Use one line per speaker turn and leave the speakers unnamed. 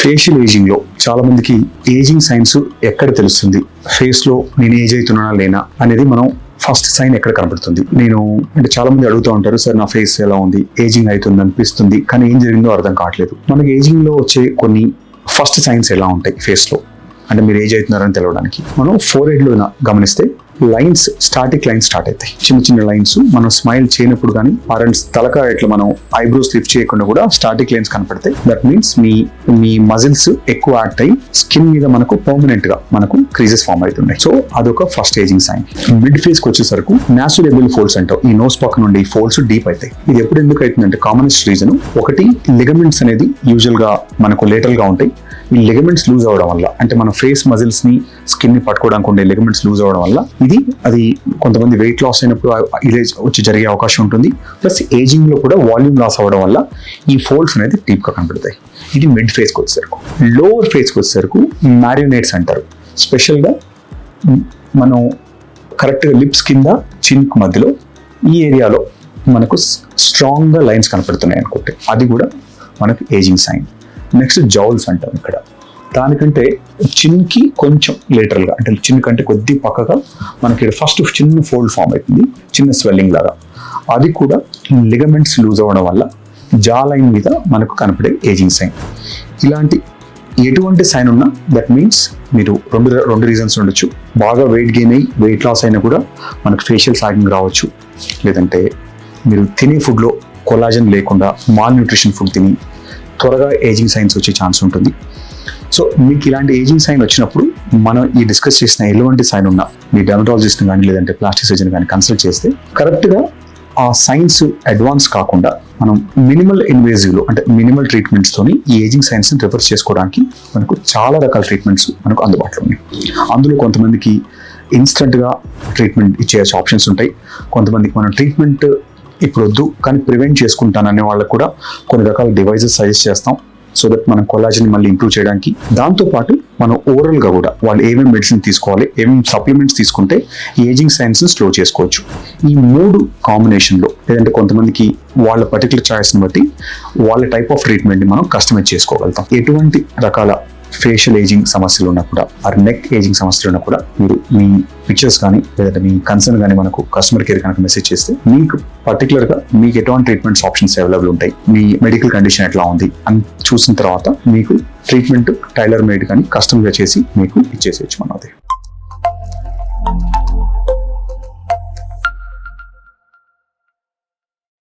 Facial ageing లో చాలా మందికి ఏజింగ్ సైన్స్ ఎక్కడ తెలుస్తుంది, ఫేస్ లో నేను ఏజ్ అవుతున్నానా లేనా అనేది మనం ఫస్ట్ సైన్ ఎక్కడ కనబడుతుంది. నేను అంటే చాలా మంది అడుగుతూ ఉంటారు, సార్ నా ఫేస్ ఎలా ఉంది, ఏజింగ్ అవుతుంది అనిపిస్తుంది, కానీ ఏం జరిగిందో అర్థం కావట్లేదు. మనకి ఏజింగ్ లో వచ్చే కొన్ని ఫస్ట్ సైన్స్ ఎలా ఉంటాయి ఫేస్ లో అంటే మీరు ఏజ్ అవుతున్నారని తెలవడానికి, మనం ఫోర్ హెడ్ లో గమనిస్తే లైన్స్, స్టాటిక్ లైన్స్ స్టార్ట్ అవుతాయి. చిన్న చిన్న లైన్స్ మనం స్మైల్ చేయనప్పుడు కానీ ఆరెంజ్ తలకాయ ఇట్లా మనం ఐబ్రోస్ లిఫ్ట్ చేయకుండా కూడా స్టాటిక్ లైన్స్ కనపడతాయి. దట్ మీన్స్ మీ మజిల్స్ ఎక్కువ యాక్ట్ అయ్యి స్కిన్ మీద మనకు పర్మనెంట్ గా మనకు క్రీజెస్ ఫామ్ అవుతున్నాయి. సో అదొక first ageing sign. Mid face కి వచ్చేసరికి నాచురల్ ఫోల్డ్స్ అంటాం. ఈ నోస్ పక్క నుండి ఫోల్డ్స్ డీప్ అవుతాయి. ఇది ఎప్పుడు ఎందుకు అవుతుందంటే కామనెస్ట్ రీజన్ ఒకటి, లిగమెంట్స్ అనేది యూజువల్ గా మనకు లేటరల్ గా ఉంటాయి. ఈ లిగమెంట్స్ లూజ్ అవడం వల్ల, అంటే మన ఫేస్ మజిల్స్ ని స్కిన్ ని పట్టుకోవడానికి ఉండే లిగమెంట్స్ లూజ్ అవడం వల్ల అది కొంతమంది వెయిట్ లాస్ అయినప్పుడు ఇదే వచ్చి జరిగే అవకాశం ఉంటుంది. ప్లస్ ఏజింగ్ లో కూడా వాల్యూమ్ లాస్ అవ్వడం వల్ల ఈ ఫోల్డ్స్ అనేది డీప్ గా కనబడతాయి. ఇది మిడ్ ఫేస్ కి వచ్చేసరికి. లోవర్ ఫేస్ కి వచ్చేసరికి మ్యారినేట్స్ అంటారు. స్పెషల్ గా మనం కరెక్ట్ గా లిప్స్ కింద చిన్ మధ్యలో ఈ ఏరియాలో మనకు స్ట్రాంగ్ గా లైన్స్ కనపడుతున్నాయి అనుకుంటే అది కూడా మనకు ఏజింగ్ సైన్. నెక్స్ట్ జౌల్స్ అంటాం. ఇక్కడ దానికంటే చిన్కి కొంచెం లేటరల్ గా, అంటే చిన్ కంటే కొద్ది పక్కగా మనకి ఫస్ట్ చిన్న ఫోల్డ్ ఫామ్ అవుతుంది, చిన్న స్వెల్లింగ్ లాగా. అది కూడా లిగమెంట్స్ లూజ్ అవ్వడం వల్ల జా లైన్ మీద మనకు కనపడే ఏజింగ్ సైన్. ఇలాంటి ఎటువంటి సైన్ ఉన్నా దట్ మీన్స్ మీరు రెండు రీజన్స్ ఉండొచ్చు. బాగా వెయిట్ గెయిన్ అయ్యి వెయిట్ లాస్ అయినా కూడా మనకు ఫేషియల్ సాగింగ్ రావచ్చు. లేదంటే మీరు తినే ఫుడ్లో కొలాజన్ లేకుండా మాల్ న్యూట్రిషన్ ఫుడ్ తిని త్వరగా ఏజింగ్ సైన్స్ వచ్చే ఛాన్స్ ఉంటుంది. సో మీకు ఇలాంటి ఏజింగ్ సైన్ వచ్చినప్పుడు మనం ఈ డిస్కస్ చేసిన ఎటువంటి సైన్ ఉన్నా మీ డెర్మటాలజిస్ట్ కానీ లేదంటే ప్లాస్టిక్ సర్జన్ కానీ కన్సల్ట్ చేస్తే కరెక్ట్గా ఆ సైన్స్ అడ్వాన్స్ కాకుండా మనం మినిమల్ ఇన్వేజివ్లో అంటే మినిమల్ ట్రీట్మెంట్స్తోని ఈ ఏజింగ్ సైన్స్ని రివర్స్ చేసుకోవడానికి మనకు చాలా రకాల ట్రీట్మెంట్స్ మనకు అందుబాటులో ఉన్నాయి. అందులో కొంతమందికి ఇన్స్టెంట్గా ట్రీట్మెంట్ ఇచ్చే ఆప్షన్స్ ఉంటాయి. కొంతమందికి మనం ట్రీట్మెంట్ ఇప్పుడు వద్దు కానీ ప్రివెంట్ చేసుకుంటాననే వాళ్ళకు కూడా కొన్ని రకాల డివైజెస్ సజెస్ట్ చేస్తాం. సో దట్ మనం కొలాజన్ మళ్ళీ ఇంప్రూవ్ చేయడానికి. దాంతోపాటు మనం ఓవరాల్గా కూడా వాళ్ళు ఏమేమి మెడిసిన్ తీసుకోవాలి, ఏమేమి సప్లిమెంట్స్ తీసుకుంటే ఏజింగ్ సైన్స్ని స్లో చేసుకోవచ్చు. ఈ మూడు కాంబినేషన్లో లేదంటే కొంతమందికి వాళ్ళ పర్టికులర్ చాయిస్ని బట్టి వాళ్ళ టైప్ ఆఫ్ ట్రీట్మెంట్ని మనం కస్టమైజ్ చేసుకోగలుగుతాం. ఎటువంటి రకాల ఫేషియల్ ఏజింగ్ సమస్యలు ఉన్నా కూడా, ఆర్ నెక్ ఏజింగ్ సమస్యలు ఉన్నా కూడా మీరు మీ పిక్చర్స్ కానీ లేదంటే మీ కన్సర్న్ కానీ మనకు కస్టమర్ కేర్ కనుక మెసేజ్ చేస్తే మీకు పర్టికులర్గా మీకు ఎటువంటి ట్రీట్మెంట్స్ ఆప్షన్స్ అవైలబుల్ ఉంటాయి, మీ మెడికల్ కండిషన్ ఎట్లా ఉంది అని చూసిన తర్వాత మీకు ట్రీట్మెంట్ టైలర్ మేడ్ కానీ కస్టమైజ్ చేసి మీకు ఇచ్చేసేయచ్చు మనది.